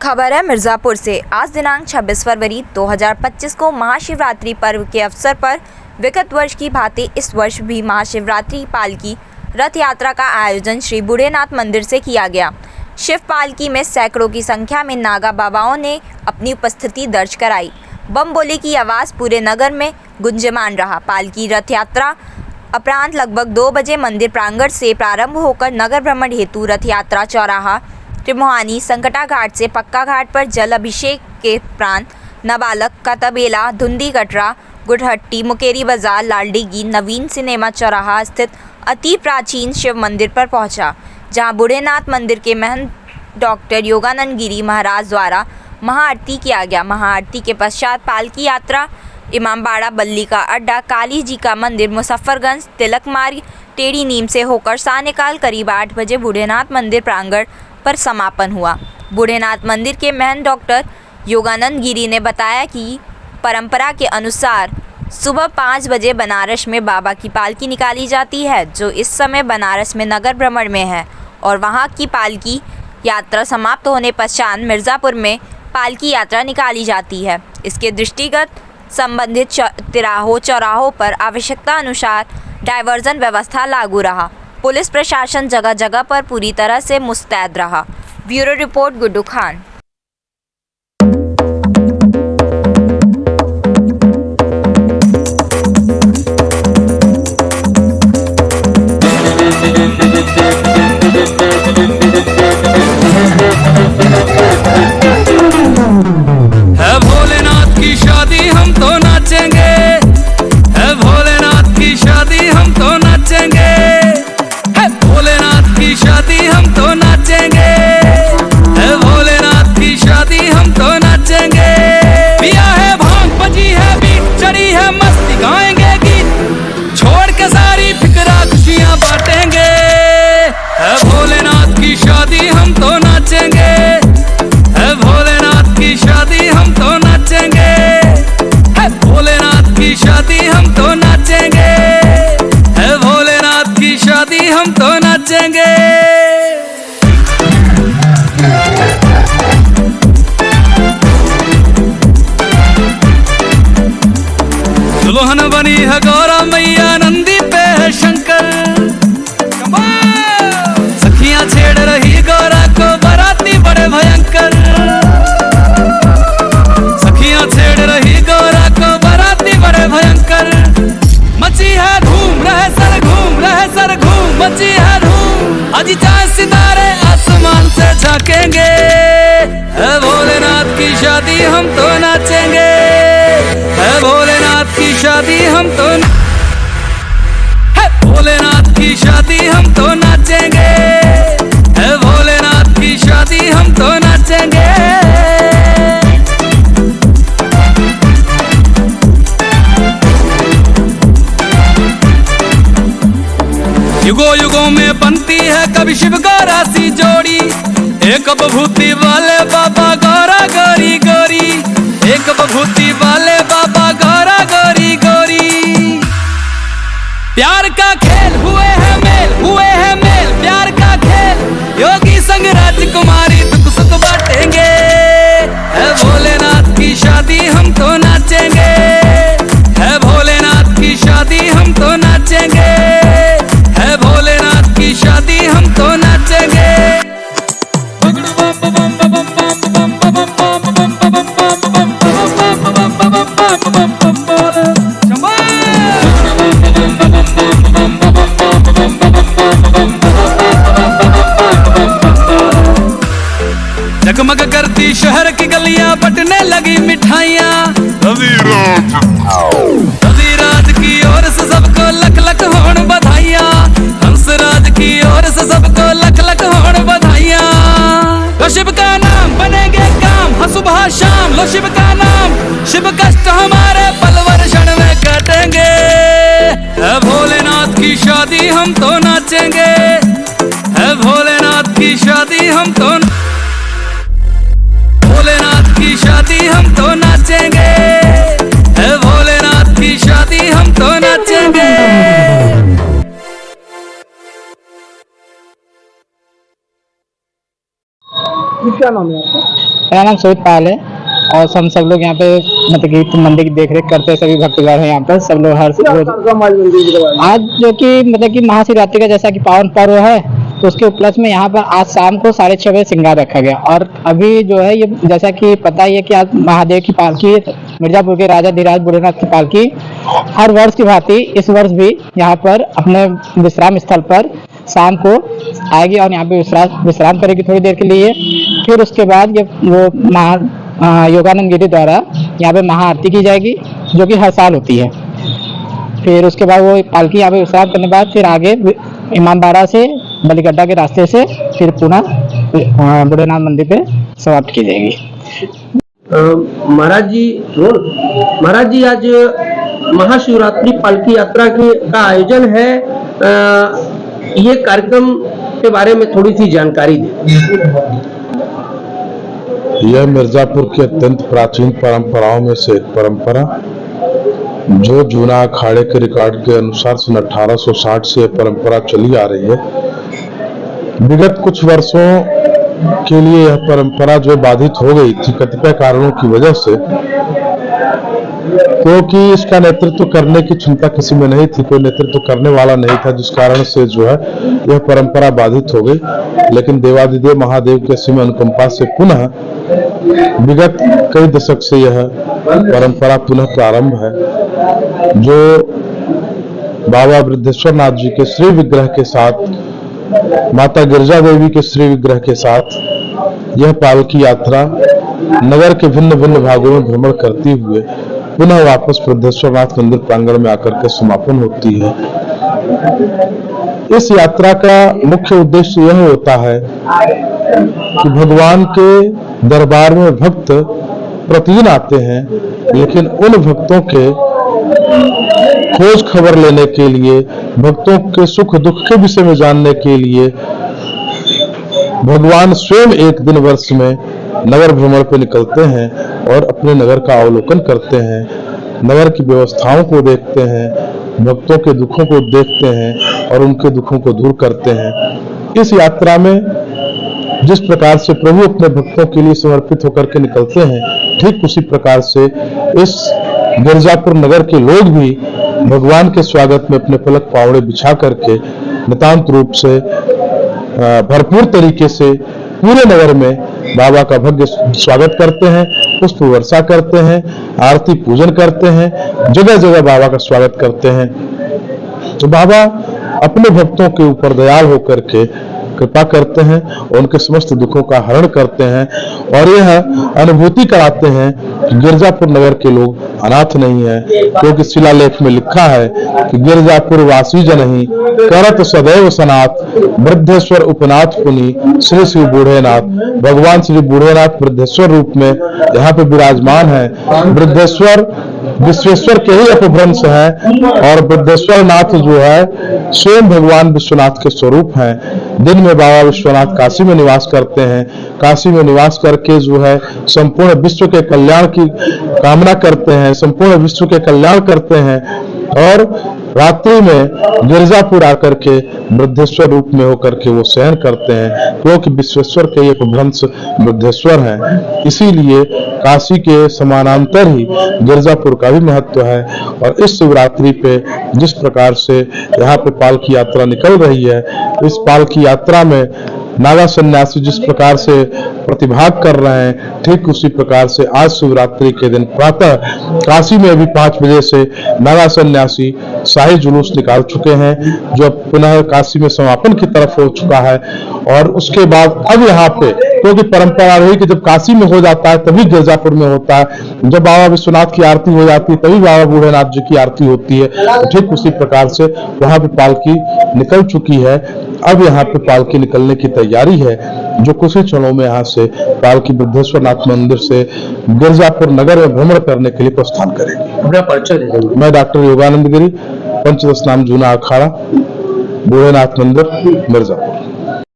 खबर है मिर्ज़ापुर से। आज दिनांक 26 फरवरी 2025 को महाशिवरात्रि पर्व के अवसर पर विगत वर्ष की भांति इस वर्ष भी महाशिवरात्रि पालकी रथ यात्रा का आयोजन श्री बूढ़ेनाथ मंदिर से किया गया। शिव पालकी में सैकड़ों की संख्या में नागा बाबाओं ने अपनी उपस्थिति दर्ज कराई। बम बोले की आवाज़ पूरे नगर में गुंजयमान रहा। पालकी रथ यात्रा अपरांत लगभग 2 बजे मंदिर प्रांगण से प्रारंभ होकर नगर भ्रमण हेतु रथ यात्रा चौराहा त्रिमोहानी संकटा घाट से पक्का घाट पर जल अभिषेक के उपरांत नाबालक का तबेला धुंदी कटरा गुड़हट्टी मुकेरी बाजार लालडीगी नवीन सिनेमा चौराहा स्थित अति प्राचीन शिव मंदिर पर पहुंचा, जहां बूढ़ेनाथ मंदिर के महंत डॉक्टर योगानंद गिरी महाराज द्वारा महाआरती किया गया। महाआरती के पश्चात पालकी यात्रा इमामबाड़ा बल्ली का अड्डा काली जी का मंदिर मुजफ्फरगंज तिलक मार्ग टेढ़ी नीम से होकर सायंकाल करीब 8 बजे बूढ़ेनाथ मंदिर प्रांगण पर समापन हुआ। बूढ़ेनाथ मंदिर के महंत डॉक्टर योगानंद गिरी ने बताया कि परंपरा के अनुसार सुबह 5 बजे बनारस में बाबा की पालकी निकाली जाती है, जो इस समय बनारस में नगर भ्रमण में है, और वहां की पालकी यात्रा समाप्त होने पश्चात मिर्ज़ापुर में पालकी यात्रा निकाली जाती है। इसके दृष्टिगत संबंधित चौराहों पर आवश्यकता अनुसार डायवर्जन व्यवस्था लागू रहा। पुलिस प्रशासन जगह जगह पर पूरी तरह से मुस्तैद रहा। Bureau report Guddu Khan. है भोलेनाथ की शादी हम तो नाचेंगे, है भोलेनाथ की शादी हम तो नाचेंगे, है भोलेनाथ की शादी हम तो नाचेंगे, है भोलेनाथ की शादी हम तो नाचेंगे। पिया है भांग बजी है बीट चढ़ी है मस्ती गाएंगे गीत छोड़ के सारी फिक्रा खुशियां बांटेंगे। है भोलेनाथ की शादी हम तो नाचेंगे, है भोलेनाथ की शादी हम तो नाचेंगे, है भोलेनाथ की शादी हम तो नाचेंगे, है भोलेनाथ की शादी हम तो नाचेंगे। दुल्हन बनी है गौरा मैया नंदी पे है शंकर, सखियां छेड़ रही गौरा को बाराती बड़े भयंकर, सखियां छेड़ रही गौरा को बाराती बड़े भयंकर। मची है धूम रहे सर घूम मची है धूम, आज चाहे सितारे आसमान से झांकेंगे। है भोलेनाथ की शादी हम तो नाचेंगे, है भोलेनाथ की शादी हम तो है भोलेनाथ की शादी हम तो नाचेंगे, है भोलेनाथ की शादी हम तो नाचेंगे। युगों युगों में बनती है कभी शिव गौरा सी जोड़ी, एक बभूति वाले बाबा गौरा गौरी गौरी, एक बभूति वाले बाबा गौरा गौरी गौरी। प्यार का खेल हुए हैं मेल प्यार का खेल, योगी संग राजकुमारी दुख सुख बांटेंगे। है भोलेनाथ की शादी हम तो नाचेंगे, है भोलेनाथ की शादी हम तो नाचेंगे, है भोलेनाथ की शादी हम तो नाचेंगे। जगमग करती शहर की गलियां बटने लगी मिठाइयां, रवि राज की ओर से सबको लख लख होण बधाइयां, हंसराज की ओर से सबको लख लख होण बधाइयां। लो शिव का नाम बनेंगे काम, हाँ सुबह शाम लो शिव का नाम, शिव कष्ट हमारे पलवर क्षण में कटेंगे। है भोलेनाथ की शादी हम तो नाचेंगे, है भोलेनाथ की शादी हम तो भोलेनाथ की शादी हम तो नाचेंगे, है भोलेनाथ की शादी हम तो नाचेंगे। क्या नाम है आपका? मेरा नाम सोहित पाल है और हम सब लोग यहाँ पे मतलब कि मंदिर की देखरेख करते हैं। सभी भक्तगण हैं यहाँ पर, सब लोग हर रोज। आज जो कि मतलब कि महाशिवरात्रि का जैसा कि पावन पर्व है, तो उसके उपलक्ष्य में यहाँ पर आज शाम को 6:30 बजे श्रृंगार रखा गया। और अभी जो है ये जैसा कि पता ही है कि आज महादेव की पालकी, मिर्जापुर के राजा धीराज भोलेनाथ की पालकी हर वर्ष की भांति इस वर्ष भी यहाँ पर अपने विश्राम स्थल पर शाम को आएगी और यहाँ पे विश्राम करेगी थोड़ी देर के लिए। फिर उसके बाद ये वो योगानंद गिरी द्वारा यहाँ पे महाआरती की जाएगी, जो कि हर साल होती है। फिर उसके बाद वो पालकी यहाँ पे विश्राम करने के बाद फिर आगे इमामबाड़ा से बलिगड्ढा के रास्ते से फिर पुनः भोलेनाथ मंदिर पे समाप्त की जाएगी। महाराज जी आज महाशिवरात्रि पालकी यात्रा का आयोजन है। ये कार्यक्रम के बारे में थोड़ी सी जानकारी दें। यह मिर्जापुर की अत्यंत प्राचीन परंपराओं में से एक परंपरा, जो जूना अखाड़े के रिकॉर्ड के अनुसार सन 1860 से परंपरा चली आ रही है। विगत कुछ वर्षों के लिए यह परंपरा जो बाधित हो गई थी कतिपय कारणों की वजह से, क्योंकि इसका नेतृत्व करने की क्षमता किसी में नहीं थी, कोई नेतृत्व करने वाला नहीं था, जिस कारण से जो है यह परंपरा बाधित हो गई। लेकिन देवादिदेव महादेव के असीम अनुकंपा से पुनः विगत कई दशक से यह परंपरा पुनः प्रारंभ है, जो बाबा वृद्धेश्वर नाथ जी के श्री विग्रह के साथ, माता गिरजा देवी के श्री विग्रह के साथ यह पालकी यात्रा नगर के भिन्न भिन्न भागों में भ्रमण करती हुए पुनः वापस वृद्धेश्वर नाथ मंदिर प्रांगण में आकर के समापन होती है। इस यात्रा का मुख्य उद्देश्य यह होता है कि भगवान के दरबार में भक्त प्रतिदिन आते हैं, लेकिन उन भक्तों के खोज खबर लेने के लिए, भक्तों के सुख दुख के विषय में जानने के लिए भगवान स्वयं एक दिन वर्ष में नगर भ्रमण पर निकलते हैं और अपने नगर का अवलोकन करते हैं, नगर की व्यवस्थाओं को देखते हैं, भक्तों के दुखों को देखते हैं और उनके दुखों को दूर करते हैं। इस यात्रा में जिस प्रकार से प्रभु अपने भक्तों के लिए समर्पित होकर के निकलते हैं, ठीक उसी प्रकार से इस गिरजापुर नगर के लोग भी भगवान के स्वागत में अपने पलक पावड़े बिछा करके नितांत रूप से भरपूर तरीके से पूरे नगर में बाबा का भव्य स्वागत करते हैं, पुष्प वर्षा करते हैं, आरती पूजन करते हैं, जगह जगह बाबा का स्वागत करते हैं। तो बाबा अपने भक्तों के ऊपर दयाल होकर के कृपा करते हैं, उनके समस्त दुखों का हरण करते हैं और यह अनुभूति कराते हैं कि गिरजापुर नगर के लोग अनाथ नहीं है, क्योंकि शिलालेख में लिखा है कि गिरजापुर वासी जनहि करत सदैव सनाथ, वृद्धेश्वर उपनाथ पुनि श्री श्री बूढ़ेनाथ। भगवान श्री बूढ़ेनाथ वृद्धेश्वर रूप में यहाँ पे विराजमान है। वृद्धेश्वर विश्वेश्वर के ही अपभ्रंश है और वृद्धेश्वर नाथ जो है स्वयं भगवान विश्वनाथ के स्वरूप हैं। दिन में बाबा विश्वनाथ काशी में निवास करते हैं, काशी में निवास करके जो है संपूर्ण विश्व के कल्याण की कामना करते हैं, संपूर्ण विश्व के कल्याण करते हैं और रात्रि में गिरजापुर आकर के वृद्धेश्वर रूप में होकर के वो शयन करते हैं, क्योंकि विश्वेश्वर के एक भ्रंश वृद्धेश्वर है। इसीलिए काशी के समानांतर ही गिरजापुर का भी महत्व है। और इस शिवरात्रि पे जिस प्रकार से यहाँ पे पालकी यात्रा निकल रही है, इस पालकी यात्रा में नागा सन्यासी जिस प्रकार से प्रतिभाग कर रहे हैं, ठीक उसी प्रकार से आज शिवरात्रि के दिन प्रातः काशी में भी 5 बजे से नागा सन्यासी शाही जुलूस निकाल चुके हैं, जो पुनः काशी में समापन की तरफ हो चुका है। और उसके बाद अब यहाँ पे, क्योंकि परंपरा रही कि जब काशी में हो जाता है तभी गिरजापुर में होता है, जब बाबा विश्वनाथ की आरती हो जाती है तभी बाबा बूढ़ेनाथ जी की आरती होती है, ठीक उसी प्रकार से वहां पे पालकी निकल चुकी है। अब यहाँ पे पालकी निकलने की तैयारी है, जो कुछ ही क्षणों में यहाँ से पालकी वृद्धेश्वर नाथ मंदिर से गिरजापुर नगर में भ्रमण करने के लिए प्रस्थान करेगी। अपना परिचय दे देंगे। मैं डॉक्टर योगानंद गिरी, पंचदश नाम जूना अखाड़ा, बूढ़ेनाथ मंदिर, मिर्जापुर।